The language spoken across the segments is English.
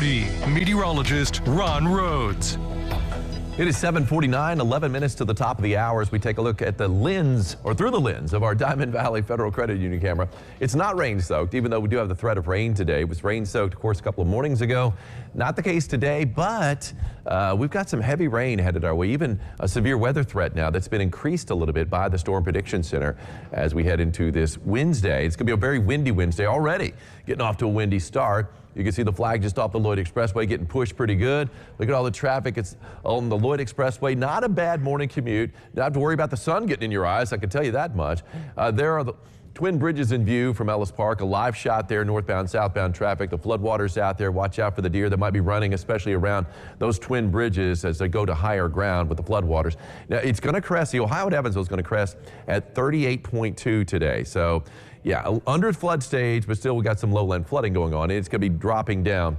30. Meteorologist Ron Rhodes. It is 7:49, 11 minutes to the top of the hour as we take a look at the lens, or through the lens, of our Diamond Valley Federal Credit Union camera. It's not rain-soaked, even though we do have the threat of rain today. It was rain-soaked, of course, a couple of mornings ago. Not the case today, but we've got some heavy rain headed our way, even a severe weather threat now that's been increased a little bit by the Storm Prediction Center as we head into this Wednesday. It's going to be a very windy Wednesday already, getting off to a windy start. You can see the flag just off the Lloyd Expressway getting pushed pretty good. Look at all the traffic. It's on the Lloyd Expressway. Not a bad morning commute. Don't have to worry about the sun getting in your eyes, I can tell you that much. There are the twin bridges in view from Ellis Park. A live shot there, northbound, southbound traffic. The floodwaters out there. Watch out for the deer that might be running, especially around those twin bridges as they go to higher ground with the floodwaters. Now, it's going to crest. The Ohio at Evansville is going to crest at 38.2 today. So, yeah, under flood stage, but still we got some lowland flooding going on. It's going to be dropping down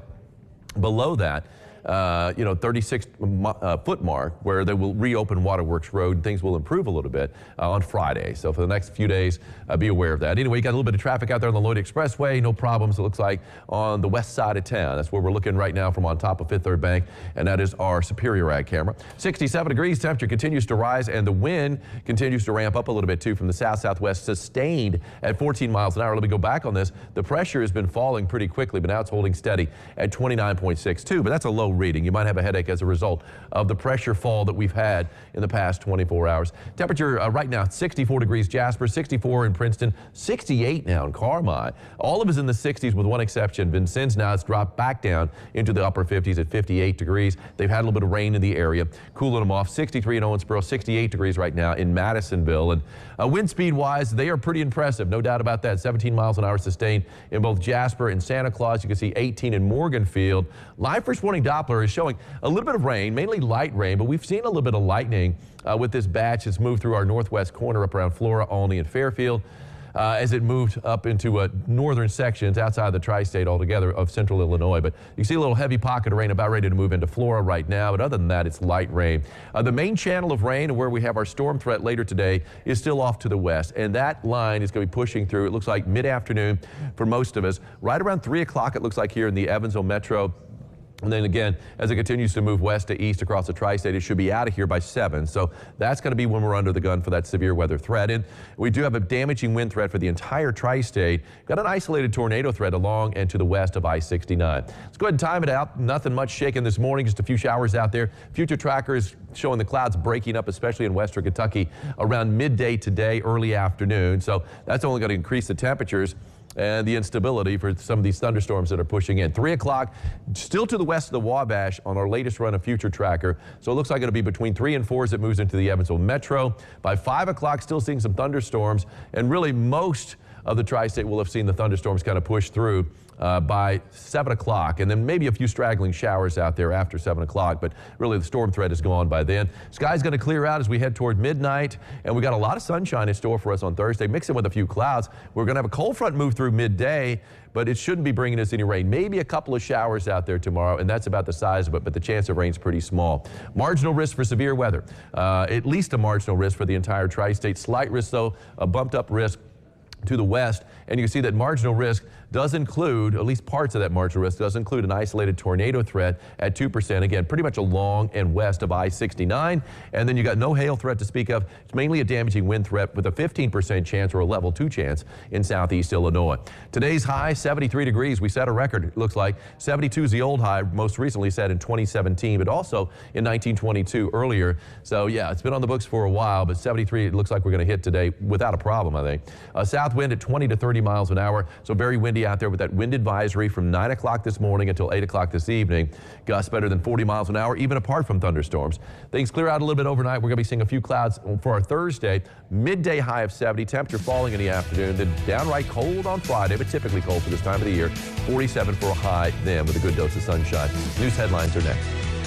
below that. 36-foot mark where they will reopen Waterworks Road and things will improve a little bit on Friday. So for the next few days, be aware of that. Anyway, you got a little bit of traffic out there on the Lloyd Expressway. No problems, it looks like, on the west side of town. That's where we're looking right now from on top of Fifth Third Bank, and that is our Superior Ag camera. 67 degrees, temperature continues to rise, and the wind continues to ramp up a little bit too from the south-southwest, sustained at 14 miles an hour. Let me go back on this. The pressure has been falling pretty quickly, but now it's holding steady at 29.62, but that's a low reading. You might have a headache as a result of the pressure fall that we've had in the past 24 hours. Temperature right now 64 degrees Jasper, 64 in Princeton, 68 now in Carmi. All of us in the 60s with one exception. Vincennes now has dropped back down into the upper 50s at 58 degrees. They've had a little bit of rain in the area, cooling them off. 63 in Owensboro, 68 degrees right now in Madisonville. And wind speed wise, they are pretty impressive, no doubt about that. 17 miles an hour sustained in both Jasper and Santa Claus. You can see 18 in Morganfield. Live first warning Doppler is showing a little bit of rain, mainly light rain, but we've seen a little bit of lightning with this batch that's moved through our northwest corner up around Flora, Olney, and Fairfield as it moved up into northern sections outside the tri-state altogether of central Illinois. But you see a little heavy pocket of rain about ready to move into Flora right now, but other than that, it's light rain. The main channel of rain and where we have our storm threat later today is still off to the west, and that line is going to be pushing through, it looks like mid-afternoon for most of us. Right around 3 o'clock, it looks like here in the Evansville metro. And then again, as it continues to move west to east across the tri-state, it should be out of here by 7. So that's going to be when we're under the gun for that severe weather threat. And we do have a damaging wind threat for the entire tri-state. Got an isolated tornado threat along and to the west of I-69. Let's go ahead and time it out. Nothing much shaking this morning, just a few showers out there. Future trackers showing the clouds breaking up, especially in western Kentucky, around midday today, early afternoon. So that's only going to increase the temperatures and the instability for some of these thunderstorms that are pushing in. 3 o'clock, still to the west of the Wabash on our latest run of Future Tracker. So it looks like it'll be between 3 and 4 as it moves into the Evansville metro. By 5 o'clock, still seeing some thunderstorms, and really most of the tri-state will have seen the thunderstorms kind of push through by 7 o'clock, and then maybe a few straggling showers out there after 7 o'clock, but really the storm threat is gone by then. Sky's going to clear out as we head toward midnight, and we got a lot of sunshine in store for us on Thursday, mixing with a few clouds. We're going to have a cold front move through midday, but it shouldn't be bringing us any rain. Maybe a couple of showers out there tomorrow, and that's about the size of it, but the chance of rain's pretty small. Marginal risk for severe weather, at least a marginal risk for the entire tri-state. Slight risk, though, a bumped up risk to the west, and you can see that marginal risk does include, at least parts of that marginal risk, does include an isolated tornado threat at 2%. Again, pretty much along and west of I-69. And then you got no hail threat to speak of. It's mainly a damaging wind threat with a 15% chance or a level 2 chance in southeast Illinois. Today's high, 73 degrees. We set a record, it looks like. 72 is the old high, most recently set in 2017, but also in 1922 earlier. So yeah, it's been on the books for a while, but 73 it looks like we're going to hit today without a problem, I think. South wind at 20 to 30 miles an hour, so very windy out there with that wind advisory from 9 o'clock this morning until 8 o'clock this evening. Gusts better than 40 miles an hour, even apart from thunderstorms. Things clear out a little bit overnight. We're going to be seeing a few clouds for our Thursday. Midday high of 70, temperature falling in the afternoon, then downright cold on Friday, but typically cold for this time of the year. 47 for a high then with a good dose of sunshine. News headlines are next.